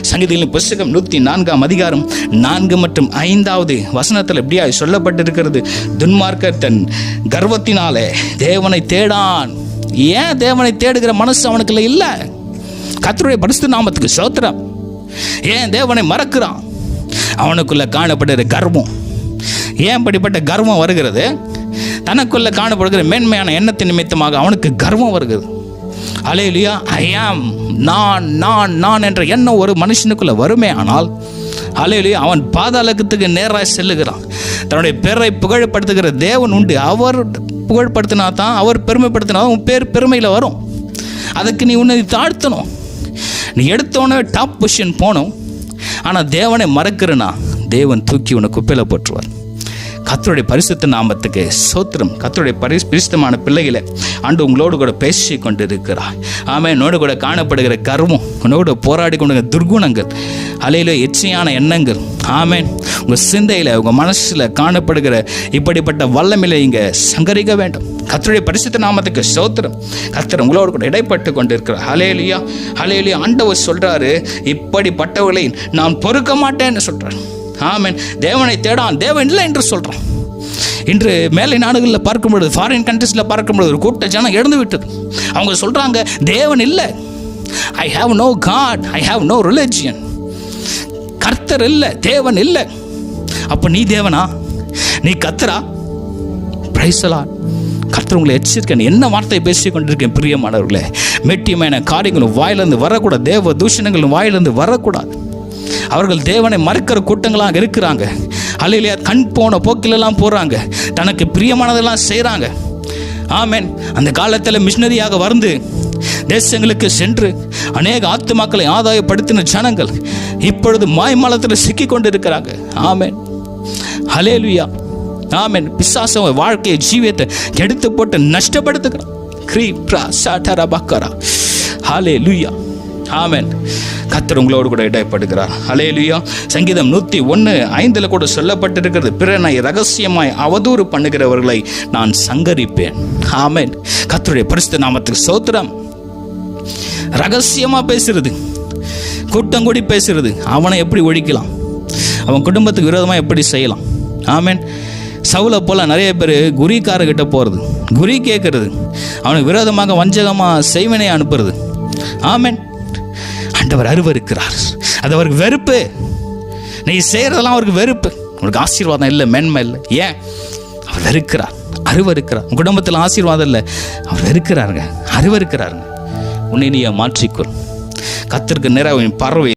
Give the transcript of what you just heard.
சங்கீதங்களின் புஸ்தகம் 104 அதிகாரம் 4 மற்றும் 5 வசனத்தில் எப்படியா சொல்லப்பட்டிருக்கிறது. துன்மார்க்கர் தன் கர்வத்தினாலே தேவனை தேடான். ஏன் தேவனை தேடுகிற மனசு அவனுக்குள்ள இல்ல? கர்த்தருடைய பரிசுத்த நாமத்துக்கு ஸ்தோத்திரம். ஏன் தேவனை மறக்கிறான்? அவனுக்குள்ள காணப்படுகிற கர்வம். ஏன் படிப்பட்ட கர்வம் வருகிறது? தனக்குள்ள காணப்படுகிற மேன்மையான எண்ணத்தின் நிமித்தமாக அவனுக்கு கர்வம் வருகிறது. அல்லேலூயா. ஐ ஆம், நான் என்ற எண்ணம் ஒரு மனுஷனுக்குள்ள வருமே ஆனால் அல்லேலூயா, அவன் பாதாளத்துக்கு நேராக செல்லுகிறான். தன்னுடைய பேரை புகழ்படுத்துகிற தேவன் உண்டு. அவர் புகழ்படுத்தினா தான், அவர் பெருமைப்படுத்தினா உன் பேர் பெருமையில் வரும். அதுக்கு நீ உன்னை தாழ்த்தணும். நீ எடுத்தோன்னே டாப் பொசிஷன் போகணும். ஆனால் தேவனை மறக்கிறனா தேவன் தூக்கி உன்னை குப்பையில் போட்டுருவார். கர்த்தருடைய பரிசுத்த நாமத்துக்கு ஸ்தோத்திரம். கர்த்தருடைய பரிசுத்தமான பிள்ளைகளை ஆண்டு உங்களோடு கூட பேசி கொண்டு இருக்கிறார். ஆமென். என்னோடு கூட காணப்படுகிற கர்வம், உன்னோடு போராடி கொண்டு துர்குணங்கள், அலையில எச்சையான எண்ணங்கள், ஆமென், உங்கள் சிந்தையில் உங்கள் மனசில் காணப்படுகிற இப்படிப்பட்ட வல்லமையில இங்கே சங்கரிக்க வேண்டும். கர்த்தருடைய பரிசுத்த நாமத்துக்கு ஸ்தோத்திரம். கர்த்தர் உங்களோடு கூட இடைப்பட்டு கொண்டு இருக்கிறார். ஹல்லேலூயா, ஹல்லேலூயா. ஆண்டவர் சொல்றாரு, இப்படிப்பட்டவர்களை நான் பொறுக்க மாட்டேன்னு சொல்றார். ஆமென். தேவனை தேடான், தேவன் இல்லை என்று சொல்கிறான். இன்று மேலை நாடுகளில் பார்க்கும்பொழுது, ஃபாரின் கண்ட்ரீஸில் பார்க்கும்பொழுது ஒரு கூட்ட ஜனம் எழுந்து விட்டது. அவங்க சொல்கிறாங்க, தேவன் இல்லை, I have no god, I have no religion. கர்த்தர் இல்லை, தேவன் இல்லை. அப்போ நீ தேவனா? நீ கர்த்தரா? Praise the Lord. கர்த்தர் உங்களை எச்சரிக்கை. என்ன வார்த்தையை பேசி கொண்டிருக்கேன் பிரியமானவர்களே. மெட்டியமான காரியங்களும் வாயிலிருந்து வரக்கூடாது. தேவ தூஷணங்களும் வாயிலிருந்து வரக்கூடாது. அவர்கள் தேவனை மறுக்கிற கூட்டங்களாக இருக்கிறாங்க. அல்லேலூயா. கண் போன போக்கிலெல்லாம் போகிறாங்க, தனக்கு பிரியமானதெல்லாம் செய்கிறாங்க. ஆமென். அந்த காலத்தில் மிஷினரியாக வந்து தேசங்களுக்கு சென்று அநேக ஆத்துமாக்களை ஆதாயப்படுத்தின ஜனங்கள் இப்பொழுது மாய்மாலத்தில் சிக்கி கொண்டு இருக்கிறாங்க. ஆமென். ஹல்லேலூயா. ஆமென். பிசாசு வாழ்க்கையை, ஜீவியத்தை எடுத்து போட்டு நஷ்டப்படுத்துகிறான். ஹல்லேலூயா. ஆமென். கர்த்தர் உங்களோடு கூட இடைப்படுகிறார். ஹல்லேலூயா. சங்கீதம் 101:5 கூட சொல்லப்பட்டிருக்கிறது, பிறனை ரகசியமாய் அவதூறு பண்ணுகிறவர்களை நான் சங்கரிப்பேன். ஆமென். கர்த்தருடைய பரிசுத்த நாமத்துக்கு ஸ்தோத்திரம். ரகசியமாக பேசுறது, கூட்டம் கூடி பேசுறது, அவனை எப்படி ஒழிக்கலாம், அவன் குடும்பத்துக்கு விரோதமாக எப்படி செய்யலாம். ஆமென். சவுலை போல நிறைய பேர் குறிக்காரர்கிட்ட போகிறது, குறி கேட்கறது, அவனுக்கு விரோதமாக வஞ்சகமாக செய்வனை அனுப்புறது. ஆமென். ஆண்டவர் அருவருக்கிறார். அது அவருக்கு வெறுப்பு. நீ செய்கிறதெல்லாம் அவருக்கு வெறுப்பு. உனக்கு ஆசீர்வாதம் இல்லை, மேன்மை இல்லை. ஏன்? அவர் வெறுக்கிறார், அருவருக்கிறார். உன் குடும்பத்தில் ஆசீர்வாதம் இல்லை, அவர் வெறுக்கிறாருங்க, அருவருக்கிறாருங்க. உன்னை நீ மாற்றிக்கொள். கர்த்தருக்கு நேராக பார்வை